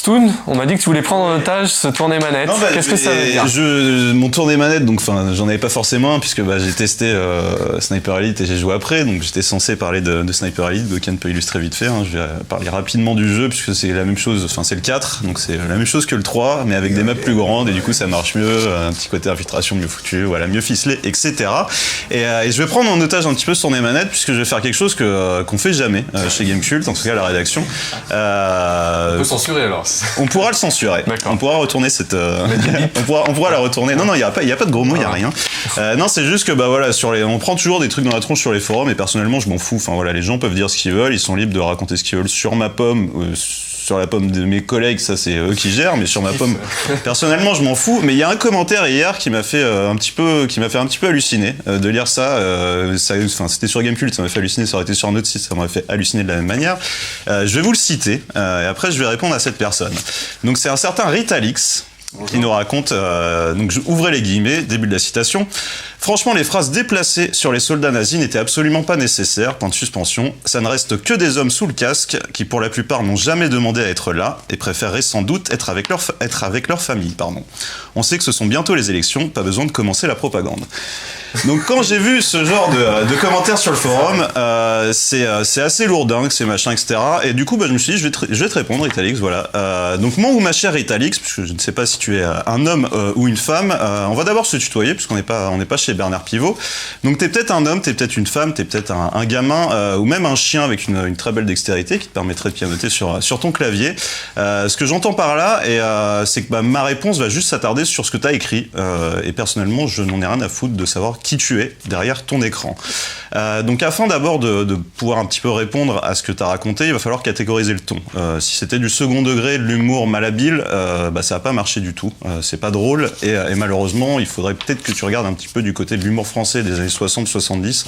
Stoon, on m'a dit que tu voulais prendre en otage ce tourner manette. Qu'est-ce que ça veut dire? Mon tourner manette, donc j'en avais pas forcément un puisque j'ai testé Sniper Elite et j'ai joué après, donc j'étais censé parler de Sniper Elite. Goken peut illustrer vite fait. Je vais parler rapidement du jeu puisque c'est la même chose. Enfin, c'est le 4, donc c'est la même chose que le 3, mais avec des maps plus grandes et du coup ça marche mieux, un petit côté infiltration mieux foutu, voilà, mieux ficelé, etc. Et je vais prendre en otage un petit peu ce tourner manette puisque je vais faire quelque chose qu'on fait jamais chez Gamecult, en tout cas à la rédaction. On peut censurer alors. On pourra le censurer. On pourra retourner cette. on pourra la retourner. Non, il y a pas de gros mots, il y a rien. Non, c'est juste que voilà, on prend toujours des trucs dans la tronche sur les forums et personnellement, je m'en fous. Enfin voilà, les gens peuvent dire ce qu'ils veulent, ils sont libres de raconter ce qu'ils veulent sur ma pomme. Sur la pomme de mes collègues, ça c'est eux qui gèrent, mais sur ma pomme, personnellement, je m'en fous. Mais il y a un commentaire hier qui m'a fait un petit peu halluciner de lire ça. C'était sur Gamecult, ça m'a fait halluciner. Ça aurait été sur un autre site, ça m'aurait fait halluciner de la même manière. Je vais vous le citer et après je vais répondre à cette personne. Donc c'est un certain Ritalix qui nous raconte. Donc ouvrez les guillemets, début de la citation. Franchement, les phrases déplacées sur les soldats nazis n'étaient absolument pas nécessaires, point de suspension. Ça ne reste que des hommes sous le casque qui, pour la plupart, n'ont jamais demandé à être là et préféreraient sans doute être avec leur famille. On sait que ce sont bientôt les élections, pas besoin de commencer la propagande. Donc quand j'ai vu ce genre de commentaires sur le forum, c'est assez lourdingue, c'est machin, etc. Et du coup, je me suis dit, je vais te répondre, Ritalix, voilà. Donc mon ou ma chère Ritalix, puisque je ne sais pas si tu es un homme ou une femme, on va d'abord se tutoyer, puisqu'on n'est pas chez Bernard Pivot. Donc t'es peut-être un homme, t'es peut-être une femme, t'es peut-être un gamin, ou même un chien avec une très belle dextérité qui te permettrait de pianoter sur ton clavier. Ce que j'entends par là, c'est que ma réponse va juste s'attarder sur ce que t'as écrit. Et personnellement, je n'en ai rien à foutre de savoir qui tu es derrière ton écran. Donc afin d'abord de pouvoir un petit peu répondre à ce que t'as raconté, il va falloir catégoriser le ton. Si c'était du second degré, de l'humour malhabile, ça va pas marcher du tout. C'est pas drôle et malheureusement, il faudrait peut-être que tu regardes un petit peu du côté de l'humour français des années 60-70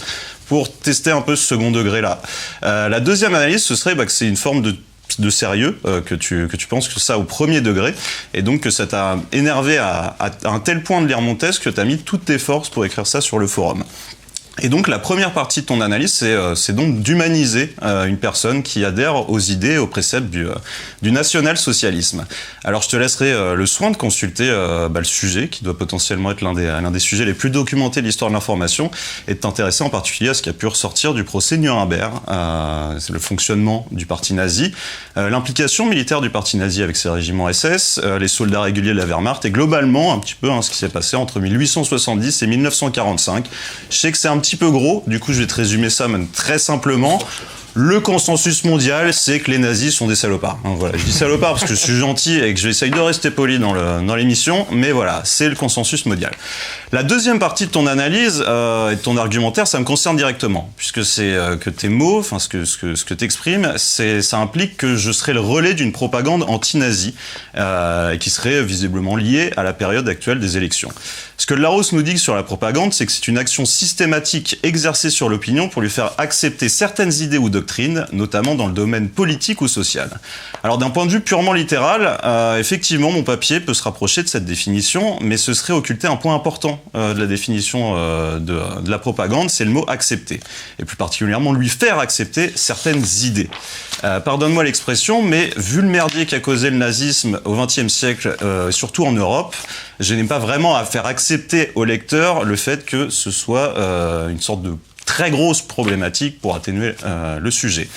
pour tester un peu ce second degré-là. La deuxième analyse, ce serait que c'est une forme de sérieux, que tu penses que ça au premier degré, et donc que ça t'a énervé à un tel point de lire mon texte que t'as mis toutes tes forces pour écrire ça sur le forum. Et donc la première partie de ton analyse, c'est donc d'humaniser une personne qui adhère aux idées, aux préceptes du national-socialisme. Alors je te laisserai le soin de consulter le sujet, qui doit potentiellement être l'un des sujets les plus documentés de l'histoire de l'information, et de t'intéresser en particulier à ce qui a pu ressortir du procès Nuremberg, c'est le fonctionnement du parti nazi, l'implication militaire du parti nazi avec ses régiments SS, les soldats réguliers de la Wehrmacht, et globalement un petit peu ce qui s'est passé entre 1870 et 1945. Je sais que c'est un petit peu gros, du coup je vais te résumer ça même très simplement. Le consensus mondial, c'est que les nazis sont des salopards. Voilà, je dis salopards parce que je suis gentil et que j'essaye de rester poli dans l'émission, mais voilà, c'est le consensus mondial. La deuxième partie de ton analyse et de ton argumentaire, ça me concerne directement, puisque c'est que tes mots, enfin ce que t'exprimes, ça implique que je serais le relais d'une propagande anti-nazie et qui serait visiblement liée à la période actuelle des élections. Ce que Larousse nous dit sur la propagande, c'est que c'est une action systématique exercée sur l'opinion pour lui faire accepter certaines idées ou doctrines, notamment dans le domaine politique ou social. Alors d'un point de vue purement littéral, effectivement mon papier peut se rapprocher de cette définition, mais ce serait occulter un point important de la définition de la propagande, c'est le mot accepter, et plus particulièrement lui faire accepter certaines idées. Pardonne-moi l'expression, mais vu le merdier qu'a causé le nazisme au XXe siècle, surtout en Europe, je n'ai pas vraiment à faire accepter au lecteur le fait que ce soit une sorte de très grosse problématique pour atténuer le sujet.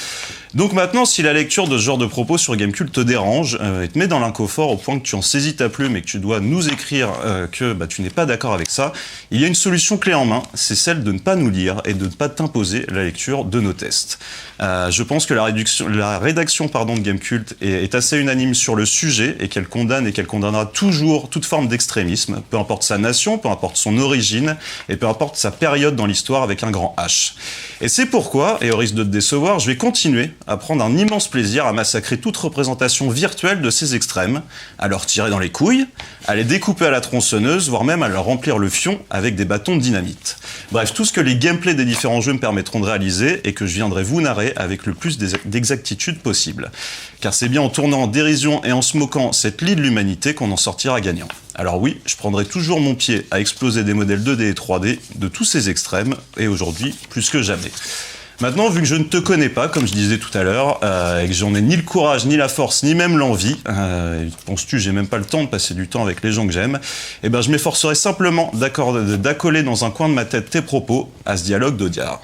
Donc maintenant, si la lecture de ce genre de propos sur Gamecult te dérange et te met dans l'inconfort au point que tu en saisis ta plume et que tu dois nous écrire que tu n'es pas d'accord avec ça, il y a une solution clé en main, c'est celle de ne pas nous lire et de ne pas t'imposer la lecture de nos tests. Je pense que la rédaction de Gamecult est assez unanime sur le sujet et qu'elle condamne et qu'elle condamnera toujours toute forme d'extrémisme, peu importe sa nation, peu importe son origine et peu importe sa période dans l'histoire avec un grand H. Et c'est pourquoi, et au risque de te décevoir, je vais continuer à prendre un immense plaisir à massacrer toute représentation virtuelle de ces extrêmes, à leur tirer dans les couilles, à les découper à la tronçonneuse, voire même à leur remplir le fion avec des bâtons de dynamite. Bref, tout ce que les gameplays des différents jeux me permettront de réaliser et que je viendrai vous narrer avec le plus d'exactitude possible. Car c'est bien en tournant en dérision et en se moquant cette lie de l'humanité qu'on en sortira gagnant. Alors oui, je prendrai toujours mon pied à exploser des modèles 2D et 3D de tous ces extrêmes, et aujourd'hui, plus que jamais. Maintenant, vu que je ne te connais pas, comme je disais tout à l'heure, et que j'en ai ni le courage, ni la force, ni même l'envie, penses-tu, j'ai même pas le temps de passer du temps avec les gens que j'aime, eh ben, je m'efforcerai simplement d'accoler dans un coin de ma tête tes propos à ce dialogue d'Audiard.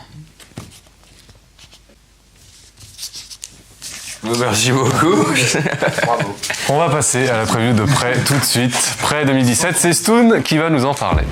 Merci beaucoup. Bravo. On va passer à la preview de Prêt tout de suite. Prêt 2017, c'est Stoon qui va nous en parler.